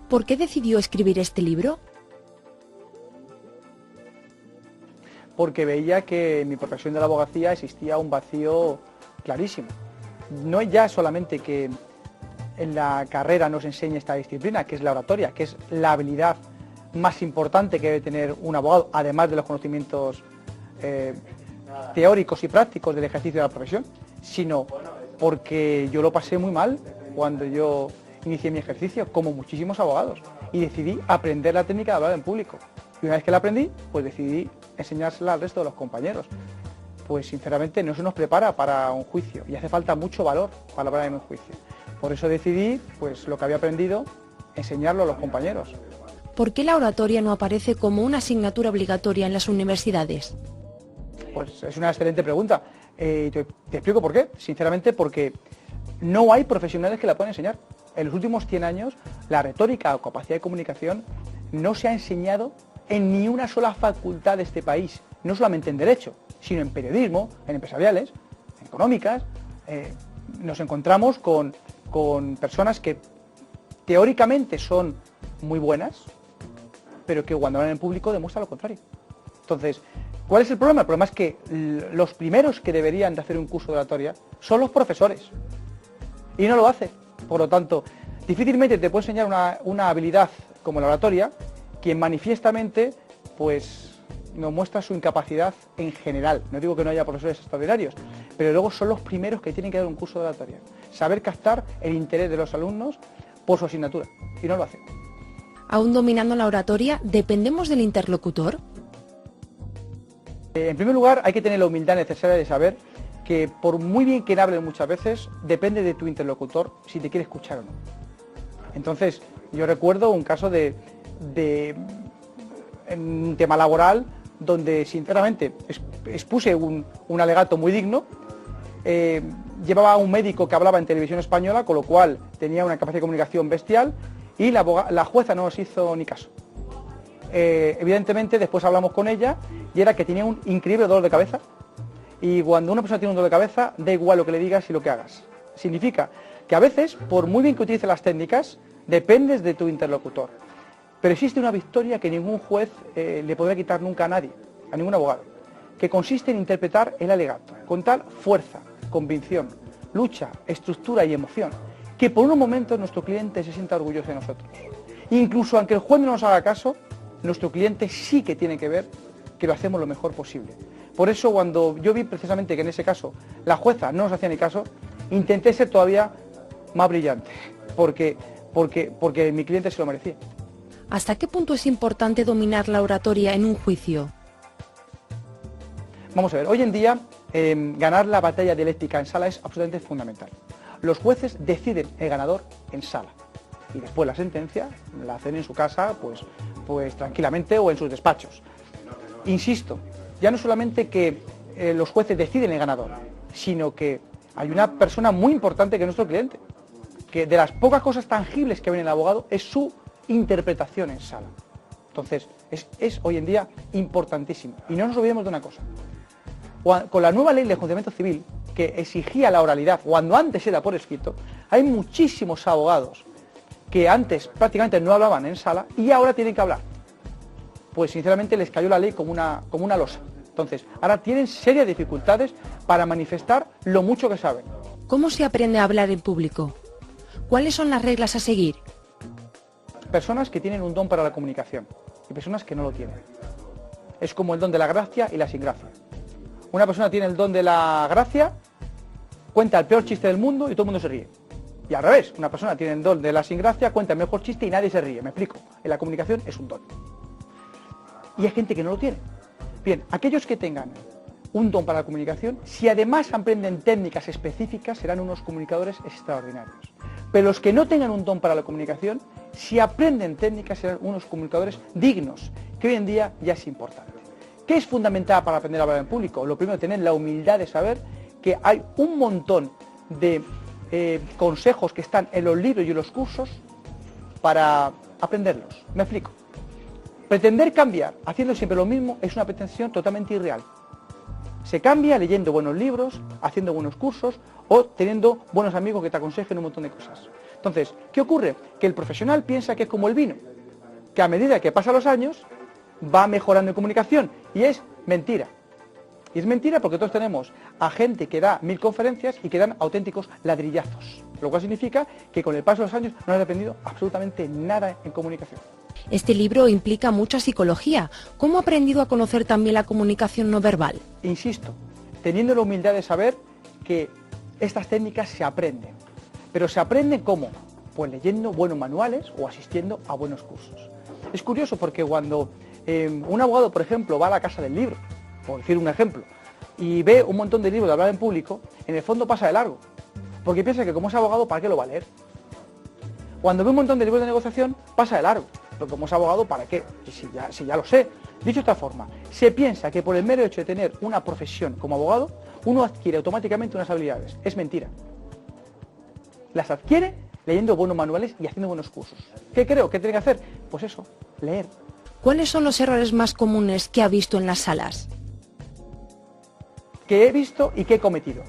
¿Por qué decidió escribir este libro? Porque veía que en mi profesión de la abogacía existía un vacío clarísimo. No es ya solamente que en la carrera nos enseñe esta disciplina, que es la oratoria, que es la habilidad más importante que debe tener un abogado, además de los conocimientos teóricos y prácticos del ejercicio de la profesión, sino porque yo lo pasé muy mal cuando yo inicié mi ejercicio, como muchísimos abogados, y decidí aprender la técnica de hablar en público. Y una vez que la aprendí, pues decidí enseñársela al resto de los compañeros. Pues sinceramente no se nos prepara para un juicio y hace falta mucho valor para hablar en un juicio. Por eso decidí, pues lo que había aprendido, enseñarlo a los compañeros. ¿Por qué la oratoria no aparece como una asignatura obligatoria en las universidades? Pues es una excelente pregunta. Te explico por qué. Sinceramente porque no hay profesionales que la puedan enseñar. En los últimos 100 años la retórica o capacidad de comunicación no se ha enseñado en ni una sola facultad de este país. No solamente en derecho, sino en periodismo, en empresariales, en económicas. Nos encontramos con personas que teóricamente son muy buenas, pero que cuando hablan en público demuestran lo contrario. Entonces, ¿cuál es el problema? El problema es que los primeros que deberían de hacer un curso de oratoria son los profesores, y no lo hacen. Por lo tanto, difícilmente te puede enseñar una habilidad como la oratoria quien manifiestamente pues nos muestra su incapacidad en general. No digo que no haya profesores extraordinarios, pero luego son los primeros que tienen que dar un curso de oratoria. Saber captar el interés de los alumnos por su asignatura, y no lo hacen. Aún dominando la oratoria, ¿dependemos del interlocutor? En primer lugar, hay que tener la humildad necesaria de saber que por muy bien que hable muchas veces, depende de tu interlocutor si te quiere escuchar o no. Entonces, yo recuerdo un caso de un tema laboral donde sinceramente expuse un alegato muy digno. Llevaba a un médico que hablaba en televisión española, con lo cual tenía una capacidad de comunicación bestial, y la jueza no nos hizo ni caso. Evidentemente después hablamos con ella y era que tenía un increíble dolor de cabeza, y cuando una persona tiene un dolor de cabeza da igual lo que le digas y lo que hagas. Significa que a veces, por muy bien que utilices las técnicas, dependes de tu interlocutor. Pero existe una victoria que ningún juez le podrá quitar nunca a nadie, a ningún abogado, que consiste en interpretar el alegato con tal fuerza, convicción, lucha, estructura y emoción, que por unos momentos nuestro cliente se sienta orgulloso de nosotros. Incluso aunque el juez no nos haga caso, nuestro cliente sí que tiene que ver que lo hacemos lo mejor posible. Por eso, cuando yo vi precisamente que en ese caso la jueza no nos hacía ni caso, intenté ser todavía más brillante, porque mi cliente se lo merecía. ¿Hasta qué punto es importante dominar la oratoria en un juicio? Vamos a ver, hoy en día ganar la batalla dialéctica en sala es absolutamente fundamental. Los jueces deciden el ganador en sala y después la sentencia la hacen en su casa, pues tranquilamente, o en sus despachos. Insisto, ya no solamente que los jueces deciden el ganador, sino que hay una persona muy importante que es nuestro cliente, que de las pocas cosas tangibles que ven el abogado es su interpretación en sala. Entonces, es hoy en día importantísimo. Y no nos olvidemos de una cosa. Con la nueva ley de enjuiciamiento civil, que exigía la oralidad cuando antes era por escrito, hay muchísimos abogados que antes prácticamente no hablaban en sala y ahora tienen que hablar. Pues sinceramente les cayó la ley como una losa. Entonces, ahora tienen serias dificultades para manifestar lo mucho que saben. ¿Cómo se aprende a hablar en público? ¿Cuáles son las reglas a seguir? Personas que tienen un don para la comunicación y personas que no lo tienen. Es como el don de la gracia y la sin gracia. Una persona tiene el don de la gracia, cuenta el peor chiste del mundo y todo el mundo se ríe. Y al revés, una persona tiene el don de la sin gracia, cuenta el mejor chiste y nadie se ríe. Me explico. En la comunicación es un don. Y hay gente que no lo tiene. Bien, aquellos que tengan un don para la comunicación, si además aprenden técnicas específicas, serán unos comunicadores extraordinarios. Pero los que no tengan un don para la comunicación, si aprenden técnicas, serán unos comunicadores dignos, que hoy en día ya es importante. ¿Qué es fundamental para aprender a hablar en público? Lo primero, tener la humildad de saber que hay un montón de consejos que están en los libros y en los cursos para aprenderlos. Me explico. Pretender cambiar haciendo siempre lo mismo es una pretensión totalmente irreal. Se cambia leyendo buenos libros, haciendo buenos cursos o teniendo buenos amigos que te aconsejen un montón de cosas. Entonces, ¿qué ocurre? Que el profesional piensa que es como el vino, que a medida que pasan los años va mejorando en comunicación, y es mentira. Y es mentira porque todos tenemos a gente que da 1000 conferencias y que dan auténticos ladrillazos, lo cual significa que con el paso de los años no han aprendido absolutamente nada en comunicación. Este libro implica mucha psicología. ¿Cómo ha aprendido a conocer también la comunicación no verbal? Insisto, teniendo la humildad de saber que estas técnicas se aprenden. Pero se aprenden ¿cómo? Pues leyendo buenos manuales o asistiendo a buenos cursos. Es curioso porque cuando un abogado, por ejemplo, va a la casa del libro, por decir un ejemplo, y ve un montón de libros de hablar en público, en el fondo pasa de largo, porque piensa que como es abogado, ¿para qué lo va a leer? Cuando ve un montón de libros de negociación, pasa de largo, pero como es abogado, ¿para qué? Si ya lo sé. Dicho de esta forma, se piensa que por el mero hecho de tener una profesión como abogado, uno adquiere automáticamente unas habilidades. Es mentira. Las adquiere leyendo buenos manuales y haciendo buenos cursos. ¿Qué creo? ¿Qué tiene que hacer? Pues eso, leer. ¿Cuáles son los errores más comunes que ha visto en las salas? Que he visto y que he cometido.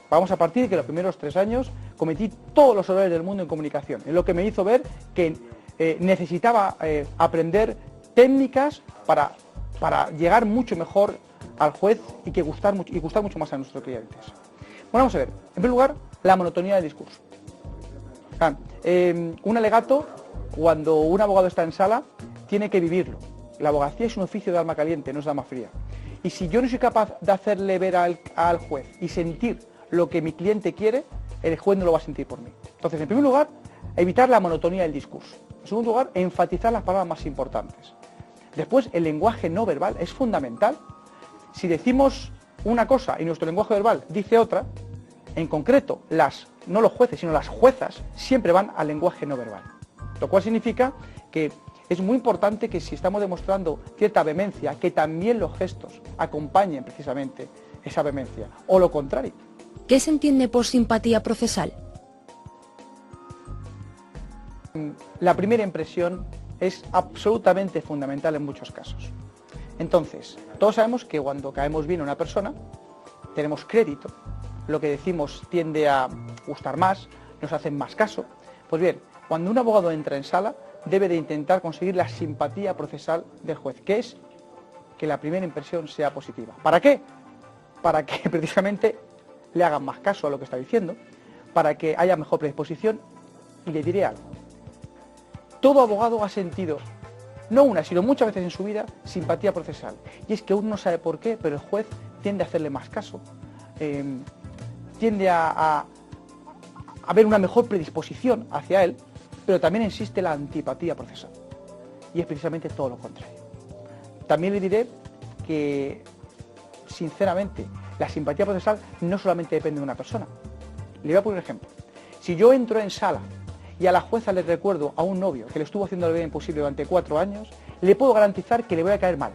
Vamos a partir de que los primeros 3 años cometí todos los errores del mundo en comunicación. Es lo que me hizo ver que necesitaba aprender técnicas para llegar mucho mejor al juez y gustar mucho más a nuestros clientes. Bueno, vamos a ver. En primer lugar, la monotonía del discurso. Un alegato, cuando un abogado está en sala, tiene que vivirlo. La abogacía es un oficio de alma caliente, no es de alma fría. Y si yo no soy capaz de hacerle ver al juez y sentir lo que mi cliente quiere, el juez no lo va a sentir por mí. Entonces, en primer lugar, evitar la monotonía del discurso. En segundo lugar, enfatizar las palabras más importantes. Después, el lenguaje no verbal es fundamental. Si decimos una cosa y nuestro lenguaje verbal dice otra, en concreto, no los jueces, sino las juezas, siempre van al lenguaje no verbal. Lo cual significa que es muy importante que si estamos demostrando cierta vehemencia, que también los gestos acompañen precisamente esa vehemencia, o lo contrario. ¿Qué se entiende por simpatía procesal? La primera impresión es absolutamente fundamental en muchos casos. Entonces, todos sabemos que cuando caemos bien a una persona, tenemos crédito, lo que decimos tiende a gustar más, nos hacen más caso. Pues bien, cuando un abogado entra en sala, debe de intentar conseguir la simpatía procesal del juez, que es que la primera impresión sea positiva. ¿Para qué? Para que precisamente le hagan más caso a lo que está diciendo, para que haya mejor predisposición. Y le diré algo. Todo abogado ha sentido, no una, sino muchas veces en su vida, simpatía procesal. Y es que uno no sabe por qué, pero el juez tiende a hacerle más caso, tiende a haber una mejor predisposición hacia él, pero también existe la antipatía procesal. Y es precisamente todo lo contrario. También le diré que, sinceramente, la simpatía procesal no solamente depende de una persona. Le voy a poner un ejemplo. Si yo entro en sala y a la jueza le recuerdo a un novio que le estuvo haciendo la vida imposible durante 4 años, le puedo garantizar que le voy a caer mal.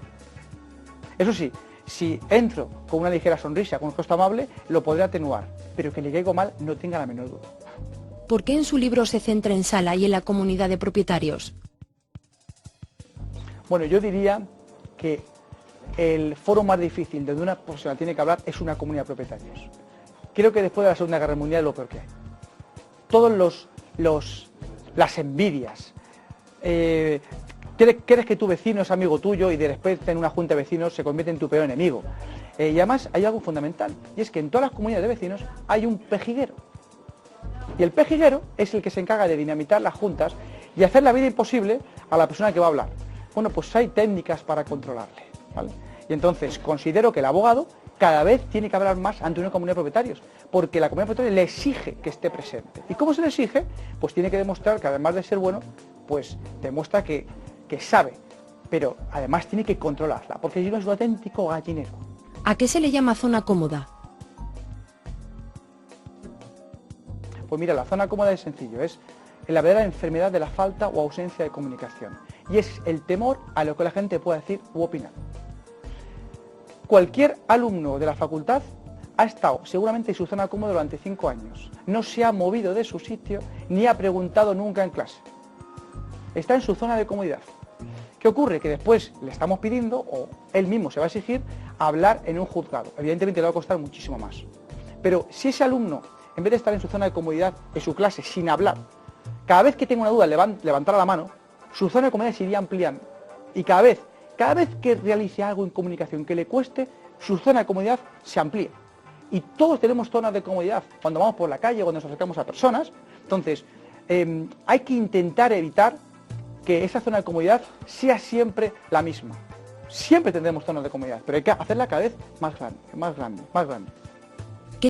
Eso sí, si entro con una ligera sonrisa, con un gesto amable, lo podré atenuar, pero que le caigo mal no tenga la menor duda. ¿Por qué en su libro se centra en sala y en la comunidad de propietarios? Bueno, yo diría que el foro más difícil donde una profesional tiene que hablar es una comunidad de propietarios. Creo que después de la Segunda Guerra Mundial es lo peor que hay. Todos las envidias. Crees que tu vecino es amigo tuyo y de repente en una junta de vecinos se convierte en tu peor enemigo. Y además hay algo fundamental, y es que en todas las comunidades de vecinos hay un pejiguero. Y el pejiguero es el que se encarga de dinamitar las juntas y hacer la vida imposible a la persona que va a hablar. Bueno, pues hay técnicas para controlarle, ¿vale? Y entonces considero que el abogado cada vez tiene que hablar más ante una comunidad de propietarios, porque la comunidad de propietarios le exige que esté presente. ¿Y cómo se le exige? Pues tiene que demostrar que además de ser bueno, pues demuestra que sabe, pero además tiene que controlarla, porque si no es un auténtico gallinero. ¿A qué se le llama zona cómoda? Pues mira, la zona cómoda es sencillo, es la verdadera enfermedad de la falta o ausencia de comunicación. Y es el temor a lo que la gente pueda decir u opinar. Cualquier alumno de la facultad ha estado seguramente en su zona cómoda durante 5 años. No se ha movido de su sitio ni ha preguntado nunca en clase. Está en su zona de comodidad. ¿Qué ocurre? Que después le estamos pidiendo, o él mismo se va a exigir, hablar en un juzgado. Evidentemente le va a costar muchísimo más. Pero si ese alumno, en vez de estar en su zona de comodidad, en su clase, sin hablar, cada vez que tenga una duda, levantará la mano, su zona de comodidad se iría ampliando. Y cada vez que realice algo en comunicación que le cueste, su zona de comodidad se amplía. Y todos tenemos zonas de comodidad cuando vamos por la calle, cuando nos acercamos a personas. Entonces, hay que intentar evitar que esa zona de comodidad sea siempre la misma. Siempre tendremos zonas de comodidad, pero hay que hacerla cada vez más grande, más grande, más grande.